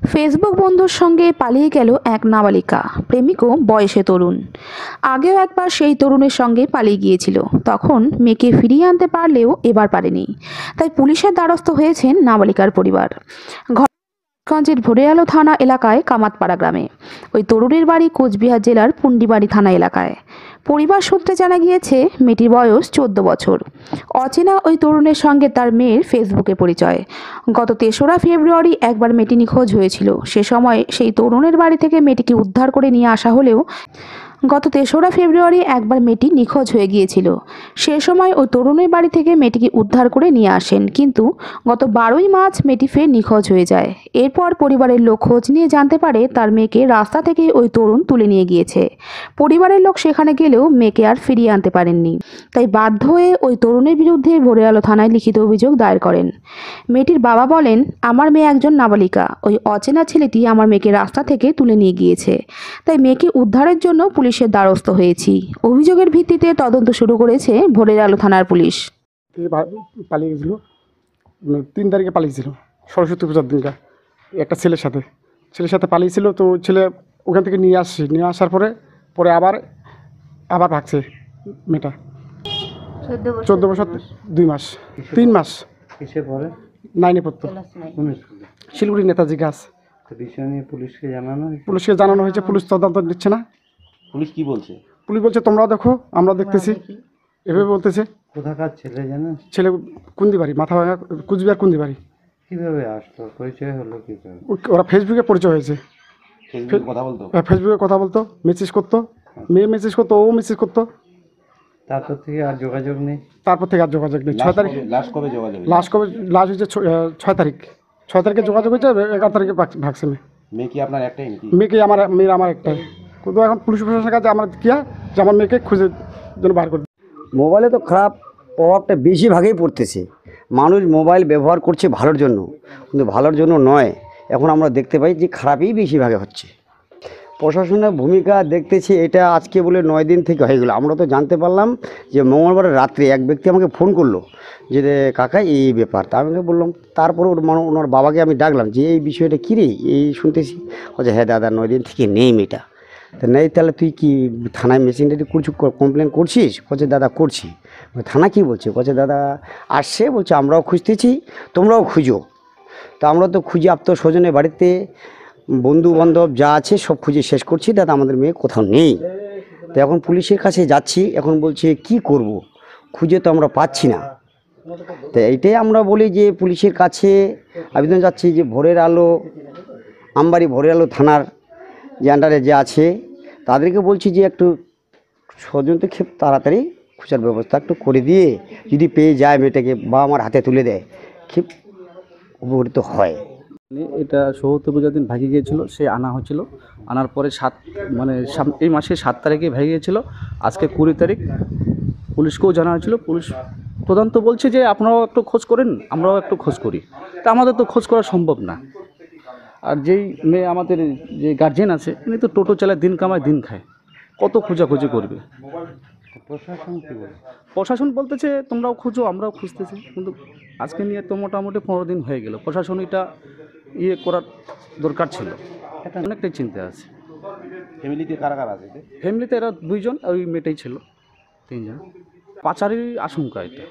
Facebook বন্ধুর সঙ্গে পালিয়ে গেল এক নাবালিকা, প্রেমিকও বয়সে তরুণ। আগেও একবার সেই তরুণের সঙ্গে পালিয়ে গিয়েছিল, তখন মেয়েকে ফিরিয়ে আনতে পারলেও এবার পারেনি। তাই পুলিশের দ্বারস্থ হয়েছেন নাবালিকার পরিবার। গঞ্জের ভোরেআলো থানা এলাকায় কামাতপাড়া গ্রামে ওই তরুণের বাড়ি কোচবিহার জেলার পুন্ডিবাড়ি থানা এলাকায়। পরিবার সূত্রে জানা গিয়েছে মেয়েটির বয়স 14 বছর। অচেনা ওই তরুণের সঙ্গে তার মেয়ের ফেসবুকে পরিচয়। গত 3রা ফেব্রুয়ারি একবার মেয়েটি নিখোঁজ হয়েছিল। সে সময় সেই তরুণের বাড়ি থেকে মেয়েটিকে উদ্ধার করে নিয়ে আসা হলেও গত 3রা ফেব্রুয়ারি একবার মেয়েটি নিখোঁজ হয়ে গিয়েছিল। সে সময় ওই তরুণের বাড়ি থেকে মেয়েটিকে উদ্ধার করে নিয়ে আসেন, কিন্তু গত 12ই মার্চ মেয়েটি ফের নিখোঁজ হয়ে যায়। এরপর পরিবারের লোক খোঁজ নিয়ে জানতে পারে তার মেয়েকে রাস্তা থেকে ওই তরুণ তুলে নিয়ে গিয়েছে। পরিবারের লোক সেখানে গেলেও মেয়েকে আর ফিরিয়ে আনতে পারেননি। তাই বাধ্য হয়ে ওই তরুণের বিরুদ্ধে ভোরেআলো থানায় লিখিত অভিযোগ দায়ের করেন। মেয়েটির বাবা বলেন, আমার মেয়ে একজন নাবালিকা, ওই অচেনা ছেলেটি আমার মেয়েকে রাস্তা থেকে তুলে নিয়ে গিয়েছে। তাই মেয়েকে উদ্ধারের জন্য পুলিশের দ্বারস্থ হয়েছি। অভিযোগের ভিত্তিতে তদন্ত শুরু করেছে ভোরেআলো থানার পুলিশ। পালিয়ে গেছিল 3 তারিখে পালিয়েছিল, সরস্বতী পূজার দিনটা একটা ছেলের সাথে পালিয়েছিল। তো ছেলে ওখান থেকে নিয়ে আসার পরে আবার ভাগছে মেয়েটা। 14 বছর 2 মাস 3 মাস কিসে পড়ে? 9-এ পড়তো। শিলিগুড়ি নেতাজি গাছ। বিষয় নিয়ে পুলিশকে জানানো হয়েছে? পুলিশকে জানানো হয়েছে, পুলিশ তদন্ত নিচ্ছে না। পুলিশ কি বলছে? পুলিশ বলছে তোমরাও দেখো, আমরা দেখতেছি, এভাবে বলতেছে। কোথাকার ছেলে জানেন? ছেলে কুন্দিবাড়ি, মাথা ভাঙা, কুচবিহার কুন্দিবাড়ি। কিভাবে আসলো, পরিচয় হলো কিভাবে? ওরা ফেসবুকে পরিচয় হয়েছে। ফেসবুকে কথা বলতো, মেসেজ করতো, মেয়ে মেসেজ করতো, ও মেসেজ করতো। তারপর থেকে আর যোগাযোগ নেই। 6 তারিখ লাশ হয়েছে। 6 তারিখ 6 তারিখে যোগাযোগ হয়েছে, 11 তারিখে ভাগছে মেয়ে। মেয়ে কি আপনার একটাই নাকি? মেয়ের আমার একটাই। কিন্তু এখন পুলিশ প্রশাসনের কাছে আমার কি হয় যে আমার মেয়েকে খুঁজে যেন বার করে। মোবাইলে তো খারাপ প্রভাবটা বেশিরভাগই পড়তেছে। মানুষ মোবাইল ব্যবহার করছে ভালোর জন্য, কিন্তু ভালোর জন্য নয়। এখন আমরা দেখতে পাই যে খারাপই বেশিরভাগে হচ্ছে। প্রশাসনের ভূমিকা দেখতেছি, এটা আজকে বলে 9 দিন থেকে হয়ে গেলো। আমরা তো জানতে পারলাম যে মঙ্গলবার রাত্রে এক ব্যক্তি আমাকে ফোন করলো যে কাকা এই ব্যাপার। তা আমি বললাম, তারপরে ওনার বাবাকে আমি ডাকলাম যে এই বিষয়টা কী রে, এই শুনতেছি। বলছে হ্যাঁ দাদা, 9 দিন থেকে নেই মেয়েটা। তা নেই, তাহলে তুই কি থানায় মেশিনারি করছিস, কমপ্লেন করছিস? বলছে দাদা করছি। থানা কি বলছে? বলছে দাদা আসছে, বলছে আমরাও খুঁজতেছি, তোমরাও খুঁজো। তা আমরা তো খুঁজে আত্মস্বজনের বাড়িতে, বন্ধু বান্ধব যা আছে সব খুঁজে শেষ করছি, দাদা আমাদের মেয়ে কোথাও নেই। তো এখন পুলিশের কাছে যাচ্ছি, এখন বলছে কি করব, খুঁজে তো আমরা পাচ্ছি না। তো এইটাই আমরা বলি যে পুলিশের কাছে আবেদন যাচ্ছি যে আমবাড়ি ভোরেআলো থানার যে আন্ডারে যে আছে তাদেরকে বলছি যে একটু স্বজনকে খুব তাড়াতাড়ি খোঁজার ব্যবস্থা একটু করে দিয়ে যদি পেয়ে যায় মেয়েটাকে বা আমার হাতে তুলে দেয়, খুব উপকৃত হয়। এটা সৌহত্তর পূজার দিন ভাগিয়ে গিয়েছিল, সে আনা হয়েছিল। আনার পরে এই মাসের 7 তারিখে ভেঙে গিয়েছিল। আজকে 20 তারিখ পুলিশকেও জানা হয়েছিল। পুলিশ তদন্ত বলছে যে আপনারাও একটু খোঁজ করেন, আমরাও একটু খোঁজ করি। তা আমাদের তো খোঁজ করা সম্ভব না। আর যেই মেয়ে আমাদের যে গার্জেন আছে, উনি তো টোটো চালায়, দিন কামায় দিন খায়, কত খোঁজাখুঁজি করবে। প্রশাসন কি বলে? প্রশাসন বলতেছে তোমরাও খুঁজো, আমরাও খুঁজতেছি, কিন্তু আজকে নিয়ে তো মোটামুটি 15 দিন হয়ে গেল। প্রশাসন এটা করার দরকার ছিল। অনেকটাই চিন্তা আছে। ফ্যামিলিতে কারা কারা আছে? ফ্যামিলিতে এরা 2 জন, ওই মেয়েটাই ছিল 3 জন। পাচারের আশঙ্কা এটা।